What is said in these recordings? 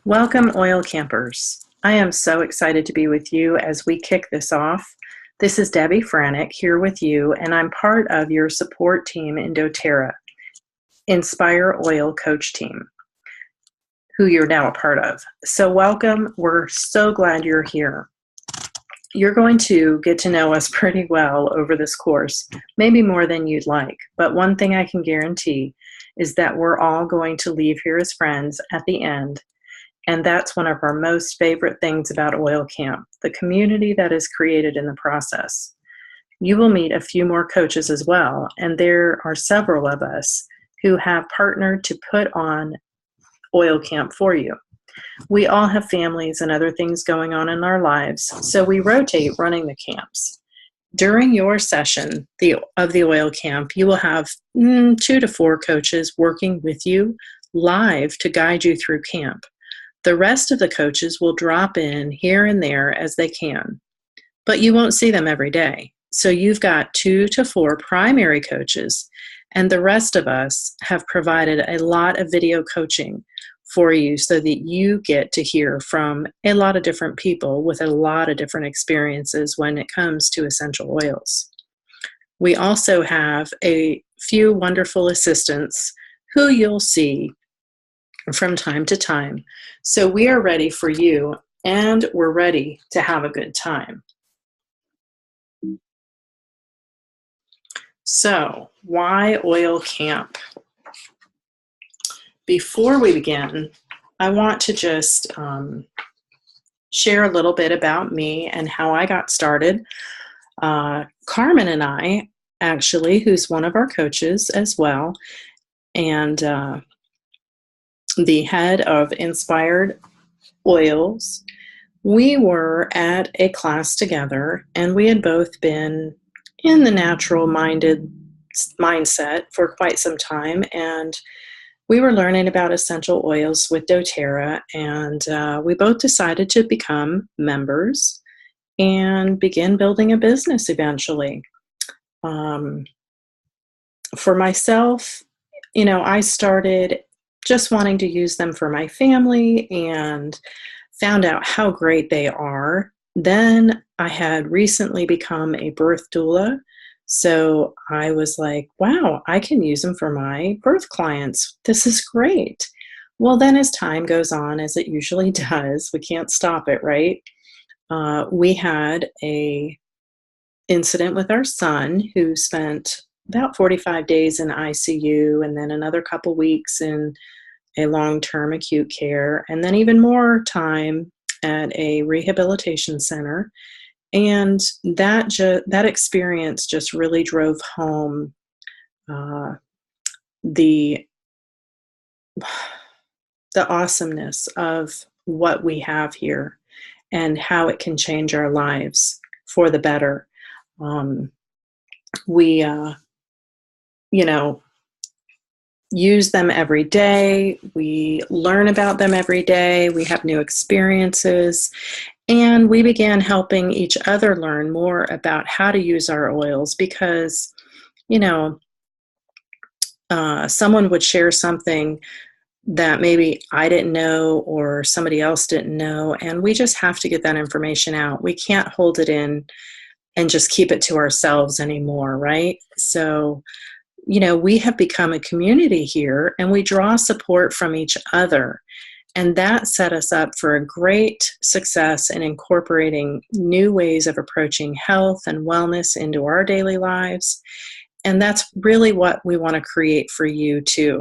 Welcome, oil campers. I am so excited to be with you as we kick this off. This is Debbie Franick here with you, and I'm part of your support team in doTERRA, Inspire Oil Coach Team, who you're now a part of. So welcome. We're so glad you're here. You're going to get to know us pretty well over this course, maybe more than you'd like. But one thing I can guarantee is that we're all going to leave here as friends at the end. And that's one of our most favorite things about Oil Camp, the community that is created in the process. You will meet a few more coaches as well, and there are several of us who have partnered to put on Oil Camp for you. We all have families and other things going on in our lives, so we rotate running the camps. During your session of the Oil Camp, you will have 2 to 4 coaches working with you live to guide you through camp. The rest of the coaches will drop in here and there as they can, but you won't see them every day. So you've got 2 to 4 primary coaches, and the rest of us have provided a lot of video coaching for you so that you get to hear from a lot of different people with a lot of different experiences when it comes to essential oils. We also have a few wonderful assistants who you'll see from time to time. So we are ready for you, and we're ready to have a good time. So, why Oil Camp? Before we begin, I want to just share a little bit about me and how I got started. Carmen and I, actually, who's one of our coaches as well, and the head of Inspired Oils, we were at a class together, and we had both been in the natural mindset for quite some time, and we were learning about essential oils with doTERRA, and we both decided to become members and begin building a business eventually. For myself, I started just wanting to use them for my family and found out how great they are. Then I had recently become a birth doula. So I was like, wow, I can use them for my birth clients. This is great. Well, then as time goes on, as it usually does, we can't stop it, right? We had a incident with our son who spent about 45 days in ICU, and then another couple weeks in a long-term acute care, and then even more time at a rehabilitation center. And that experience just really drove home the awesomeness of what we have here and how it can change our lives for the better. We use them every day. We learn about them every day. We have new experiences. And we began helping each other learn more about how to use our oils because, someone would share something that maybe I didn't know or somebody else didn't know, and we just have to get that information out. We can't hold it in and just keep it to ourselves anymore, right? So, we have become a community here, and we draw support from each other. And that set us up for a great success in incorporating new ways of approaching health and wellness into our daily lives. And that's really what we want to create for you too.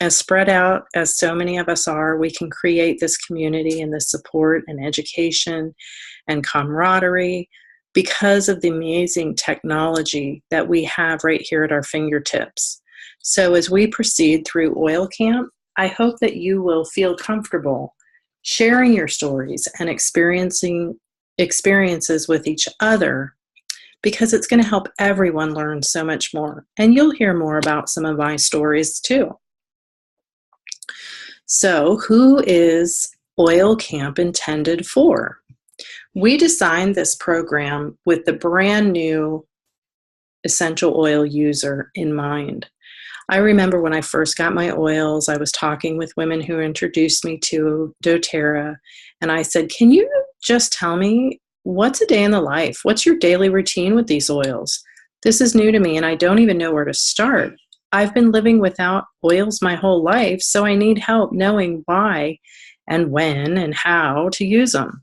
As spread out as so many of us are, we can create this community and this support and education and camaraderie because of the amazing technology that we have right here at our fingertips. So as we proceed through Oil Camp, I hope that you will feel comfortable sharing your stories and experiencing experiences with each other, because it's going to help everyone learn so much more. And you'll hear more about some of my stories too. So, who is Oil Camp intended for? We designed this program with the brand new essential oil user in mind. I remember when I first got my oils, I was talking with women who introduced me to doTERRA, and I said, can you just tell me what's a day in the life? What's your daily routine with these oils? This is new to me, and I don't even know where to start. I've been living without oils my whole life, so I need help knowing why and when and how to use them.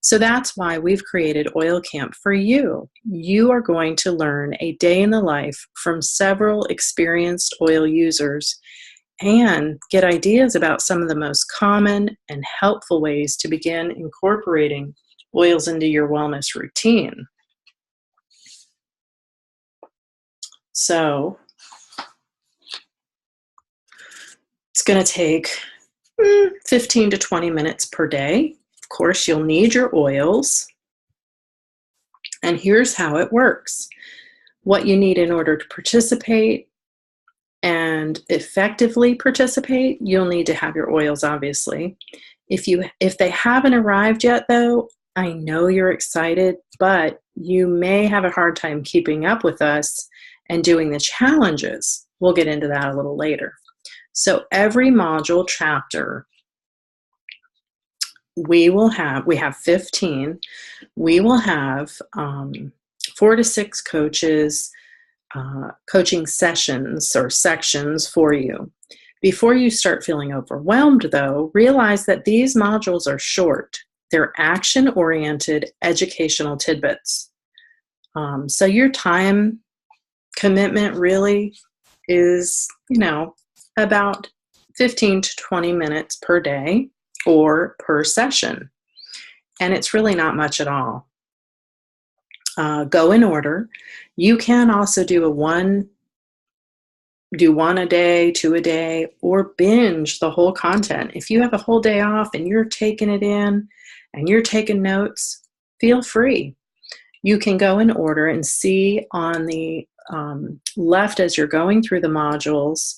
So that's why we've created Oil Camp for you. You are going to learn a day in the life from several experienced oil users and get ideas about some of the most common and helpful ways to begin incorporating oils into your wellness routine. So it's going to take 15 to 20 minutes per day. Of course, you'll need your oils. And here's how it works. What you need in order to participate and effectively participate, you'll need to have your oils, obviously. If they haven't arrived yet, though, I know you're excited, but you may have a hard time keeping up with us and doing the challenges. We'll get into that a little later. So every module chapter, we have 15. We will have 4 to 6 coaches, coaching sessions or sections for you. Before you start feeling overwhelmed, though, realize that these modules are short. They're action-oriented educational tidbits. So your time commitment really is, about 15 to 20 minutes per day or per session. And it's really not much at all. Go in order. You can also do one a day, 2 a day, or binge the whole content. If you have a whole day off and you're taking it in and you're taking notes, feel free. You can go in order and see on the left as you're going through the modules,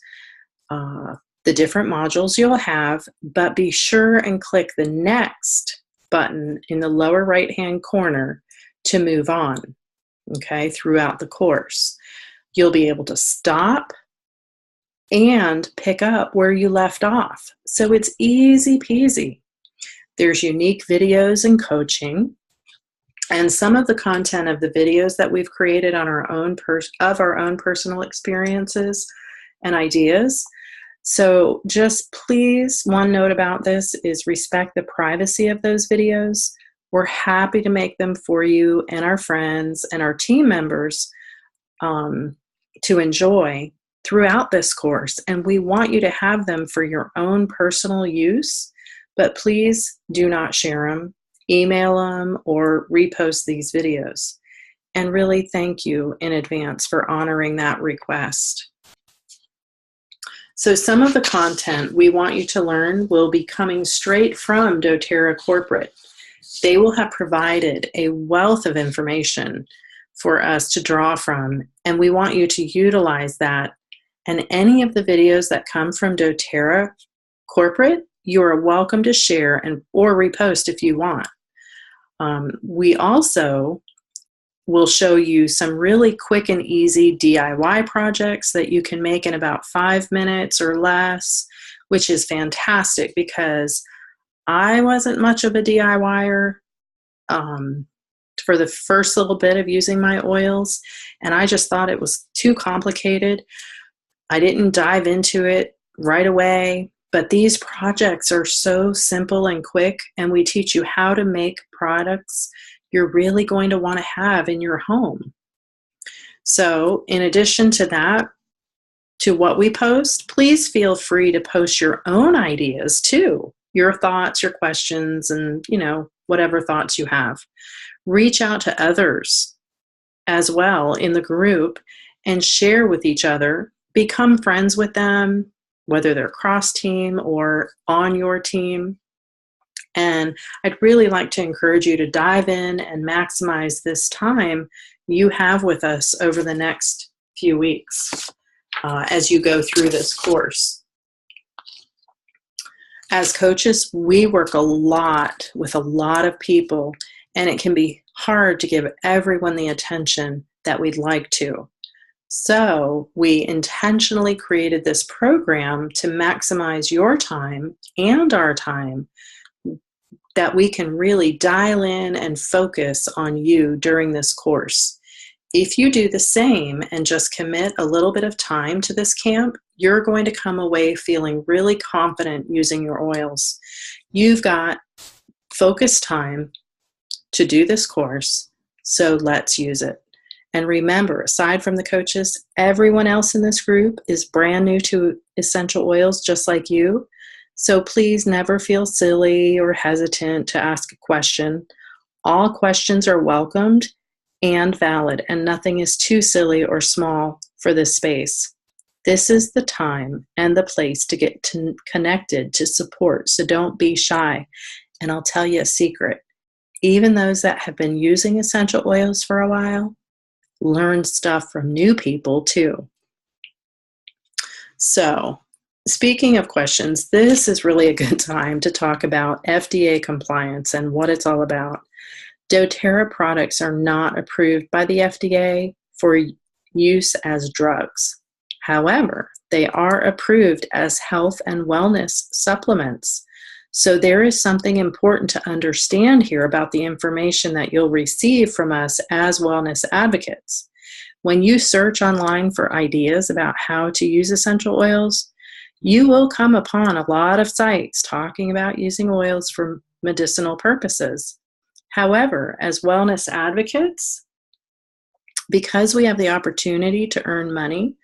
the different modules you'll have, but be sure and click the next button in the lower right-hand corner to move on, okay, throughout the course. You'll be able to stop and pick up where you left off. So it's easy peasy. There's unique videos and coaching, and some of the content of the videos that we've created on our own personal experiences and ideas. So just please, one note about this is respect the privacy of those videos. We're happy to make them for you and our friends and our team members to enjoy throughout this course. And we want you to have them for your own personal use, but please do not share them, email them, or repost these videos. And really thank you in advance for honoring that request. So some of the content we want you to learn will be coming straight from doTERRA Corporate. They will have provided a wealth of information for us to draw from, and we want you to utilize that. And any of the videos that come from doTERRA Corporate, you are welcome to share or repost if you want. We also will show you some really quick and easy DIY projects that you can make in about 5 minutes or less, which is fantastic because I wasn't much of a DIYer for the first little bit of using my oils, and I just thought it was too complicated. I didn't dive into it right away, but these projects are so simple and quick, and we teach you how to make products you're really going to want to have in your home. So in addition to that, to what we post, please feel free to post your own ideas too, your thoughts, your questions, and whatever thoughts you have. Reach out to others as well in the group and share with each other. Become friends with them, whether they're cross-team or on your team. And I'd really like to encourage you to dive in and maximize this time you have with us over the next few weeks as you go through this course. As coaches, we work a lot with a lot of people, and it can be hard to give everyone the attention that we'd like to. So we intentionally created this program to maximize your time and our time, that we can really dial in and focus on you during this course. If you do the same and just commit a little bit of time to this camp, you're going to come away feeling really confident using your oils. You've got focused time to do this course, so let's use it. And remember, aside from the coaches, everyone else in this group is brand new to essential oils just like you. So please never feel silly or hesitant to ask a question. All questions are welcomed and valid, and nothing is too silly or small for this space. This is the time and the place to get connected to support, so don't be shy. And I'll tell you a secret. Even those that have been using essential oils for a while learn stuff from new people too. So, speaking of questions, this is really a good time to talk about FDA compliance and what it's all about. doTERRA products are not approved by the FDA for use as drugs. However, they are approved as health and wellness supplements. So there is something important to understand here about the information that you'll receive from us as wellness advocates. When you search online for ideas about how to use essential oils, you will come upon a lot of sites talking about using oils for medicinal purposes. However, as wellness advocates, because we have the opportunity to earn money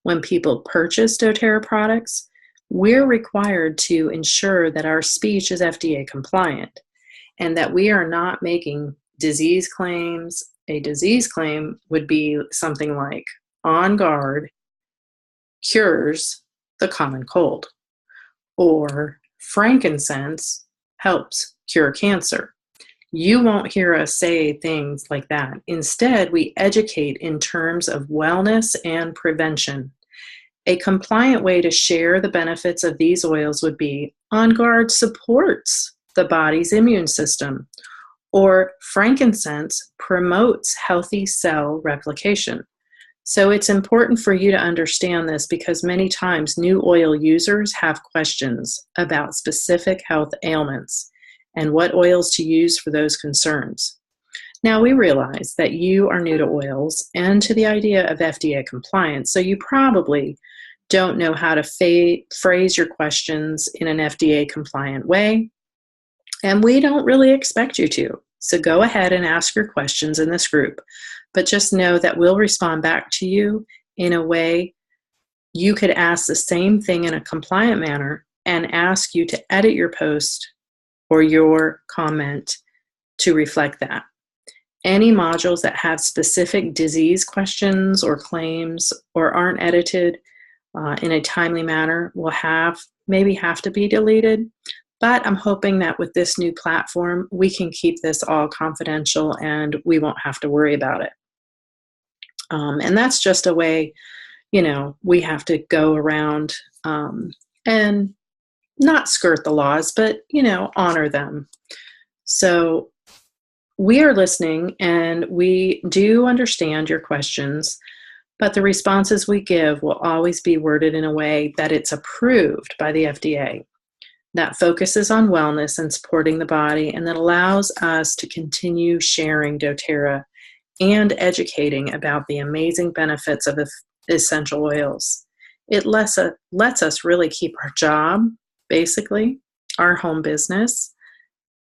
when people purchase doTERRA products, we're required to ensure that our speech is FDA compliant and that we are not making disease claims. A disease claim would be something like On Guard cures the common cold, or frankincense helps cure cancer. You won't hear us say things like that. Instead, we educate in terms of wellness and prevention. A compliant way to share the benefits of these oils would be On Guard supports the body's immune system, or frankincense promotes healthy cell replication. So it's important for you to understand this because many times new oil users have questions about specific health ailments and what oils to use for those concerns. Now, we realize that you are new to oils and to the idea of FDA compliance, so you probably don't know how to phrase your questions in an FDA compliant way, and we don't really expect you to. So go ahead and ask your questions in this group, but just know that we'll respond back to you in a way you could ask the same thing in a compliant manner and ask you to edit your post or your comment to reflect that. Any modules that have specific disease questions or claims or aren't edited in a timely manner will maybe have to be deleted. But I'm hoping that with this new platform, we can keep this all confidential and we won't have to worry about it. And that's just a way, we have to go around and not skirt the laws, but, honor them. So we are listening and we do understand your questions, but the responses we give will always be worded in a way that it's approved by the FDA, that focuses on wellness and supporting the body, and that allows us to continue sharing doTERRA and educating about the amazing benefits of essential oils. It lets us really keep our job, basically, our home business,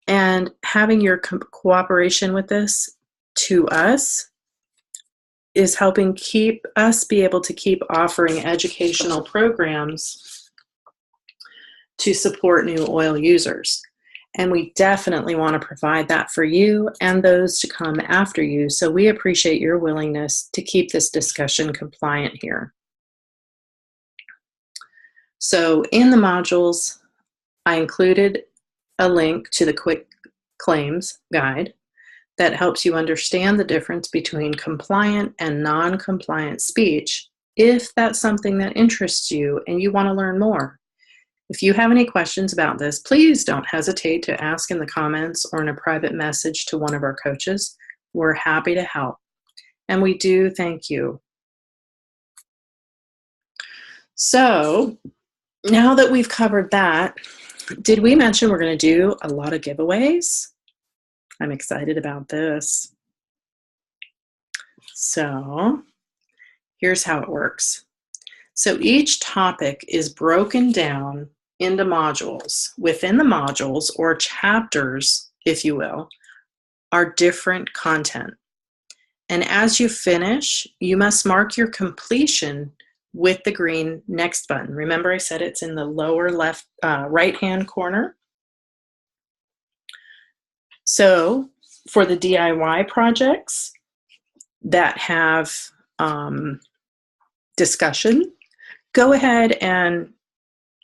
and having your cooperation with this to us is helping keep us be able to keep offering educational programs to support new oil users. And we definitely want to provide that for you and those to come after you. So we appreciate your willingness to keep this discussion compliant here. So in the modules, I included a link to the quick claims guide that helps you understand the difference between compliant and non-compliant speech if that's something that interests you and you want to learn more. If you have any questions about this, please don't hesitate to ask in the comments or in a private message to one of our coaches. We're happy to help. And we do thank you So now that we've covered that, did we mention we're going to do a lot of giveaways? I'm excited about this. So here's how it works. So each topic is broken down into modules. Within the modules, or chapters, if you will, are different content. And as you finish, you must mark your completion with the green next button. Remember I said it's in the lower left, right-hand corner. So for the DIY projects that have discussion, go ahead and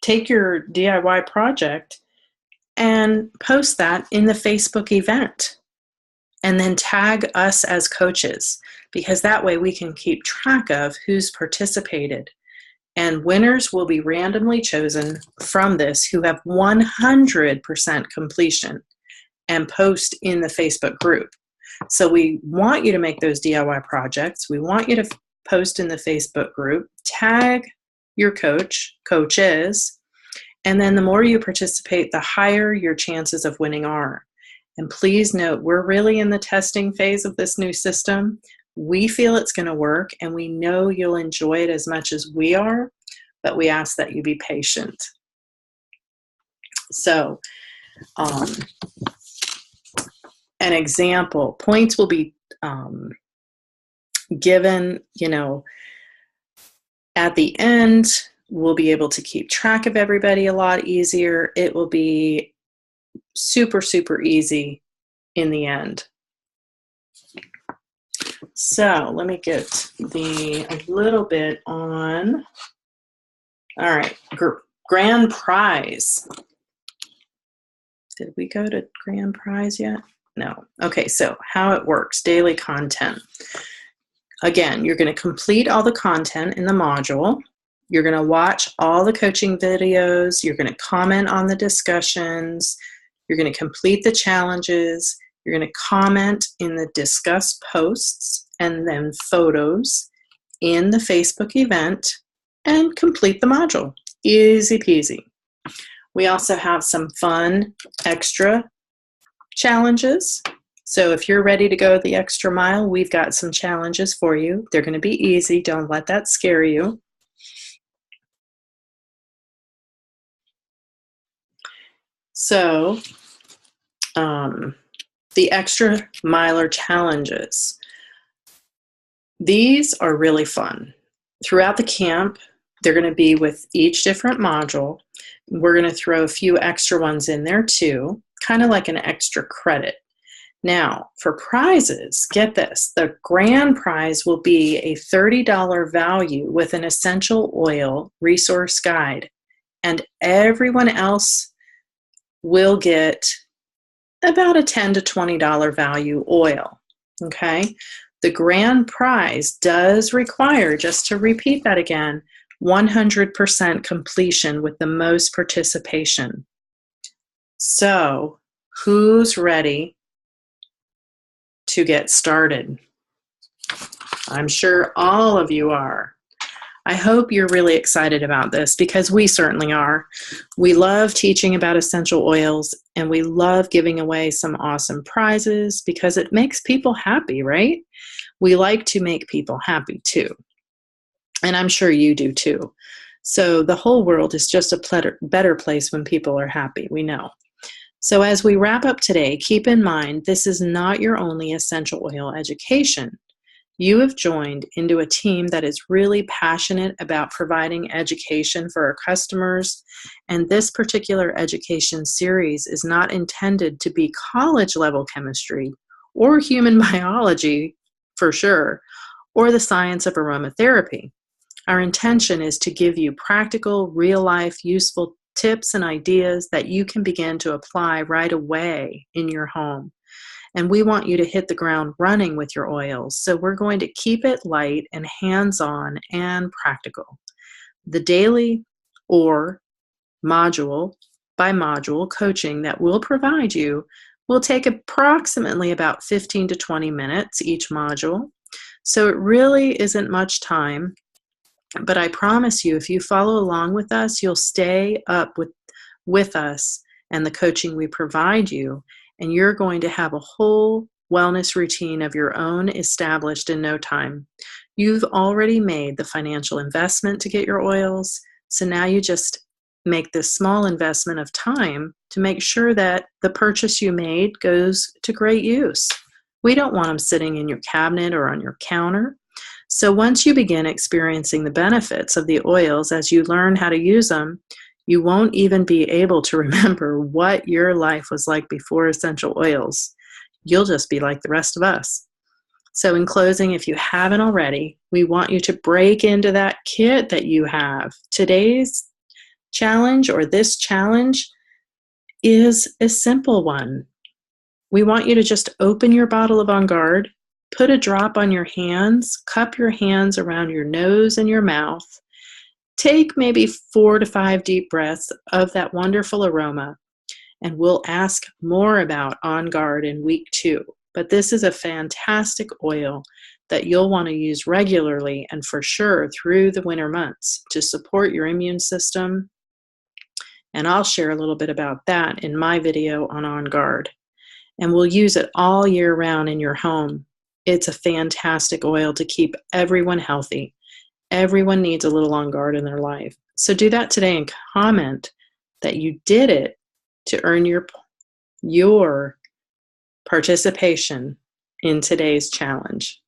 take your DIY project and post that in the Facebook event. And then tag us as coaches, because that way we can keep track of who's participated. And winners will be randomly chosen from this who have 100% completion and post in the Facebook group. So we want you to make those DIY projects. We want you to post in the Facebook group, tag your coaches, and then the more you participate, the higher your chances of winning are. And please note, we're really in the testing phase of this new system. We feel it's going to work, and we know you'll enjoy it as much as we are, but we ask that you be patient. So, an example, points will be given, at the end. We'll be able to keep track of everybody a lot easier. It will be super, super easy in the end. So let me get a little bit on, all right, grand prize. Did we go to grand prize yet? No. Okay, so how it works, daily content. Again, you're going to complete all the content in the module. You're going to watch all the coaching videos. You're going to comment on the discussions. You're going to complete the challenges. You're going to comment in the discuss posts and then photos in the Facebook event and complete the module. Easy peasy. We also have some fun extra challenges. So if you're ready to go the extra mile, we've got some challenges for you. They're going to be easy. Don't let that scare you. So the extra miler challenges. These are really fun. Throughout the camp, they're going to be with each different module. We're going to throw a few extra ones in there too, kind of like an extra credit. Now, for prizes, get this. The grand prize will be a $30 value with an essential oil resource guide, and everyone else will get about a $10 to $20 value oil, okay? The grand prize does require, just to repeat that again, 100% completion with the most participation. So, who's ready to get started? I'm sure all of you are. I hope you're really excited about this, because we certainly are. We love teaching about essential oils, and we love giving away some awesome prizes because it makes people happy, right? We like to make people happy too. And I'm sure you do too. So the whole world is just a better place when people are happy, we know. So as we wrap up today, keep in mind this is not your only essential oil education. You have joined into a team that is really passionate about providing education for our customers, and this particular education series is not intended to be college-level chemistry or human biology, for sure, or the science of aromatherapy. Our intention is to give you practical, real-life, useful tips and ideas that you can begin to apply right away in your home. And we want you to hit the ground running with your oils. So we're going to keep it light and hands-on and practical. The daily or module by module coaching that we'll provide you will take approximately about 15 to 20 minutes each module. So it really isn't much time. But I promise you, if you follow along with us, you'll stay up with us and the coaching we provide you, and you're going to have a whole wellness routine of your own established in no time. You've already made the financial investment to get your oils, so now you just make this small investment of time to make sure that the purchase you made goes to great use. We don't want them sitting in your cabinet or on your counter. So once you begin experiencing the benefits of the oils as you learn how to use them, you won't even be able to remember what your life was like before essential oils. You'll just be like the rest of us. So in closing, if you haven't already, we want you to break into that kit that you have. Today's challenge, or this challenge, is a simple one. We want you to just open your bottle of On Guard, put a drop on your hands, cup your hands around your nose and your mouth. Take maybe 4 to 5 deep breaths of that wonderful aroma, and we'll ask more about On Guard in week 2. But this is a fantastic oil that you'll want to use regularly and for sure through the winter months to support your immune system. And I'll share a little bit about that in my video on Guard. And we'll use it all year round in your home. It's a fantastic oil to keep everyone healthy. Everyone needs a little On Guard in their life. So do that today and comment that you did it to earn your participation in today's challenge.